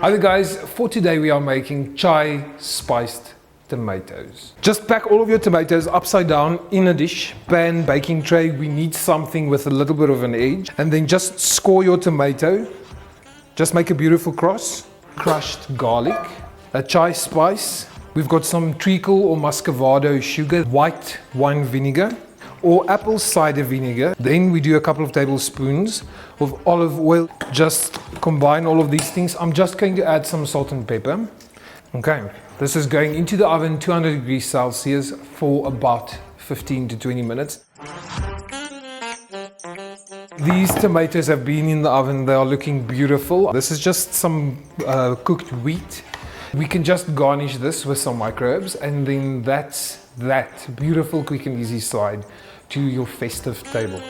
Hi there guys, for today we are making chai spiced tomatoes. Just pack all of your tomatoes upside down in a dish, pan, baking tray. We need something with a little bit of an edge. And then just score your tomato. Just make a beautiful cross. Crushed garlic, a chai spice. We've got some treacle or muscovado sugar, white wine vinegar, or apple cider vinegar. Then we do a couple of tablespoons of olive oil. Just combine all of these things. I'm just going to add some salt and pepper. Okay, this is going into the oven 200 degrees Celsius for about 15 to 20 minutes. These tomatoes have been in the oven. They are looking beautiful. This is just some cooked wheat. We can just garnish this with some microbes, and then that's that beautiful quick and easy side to your festive table.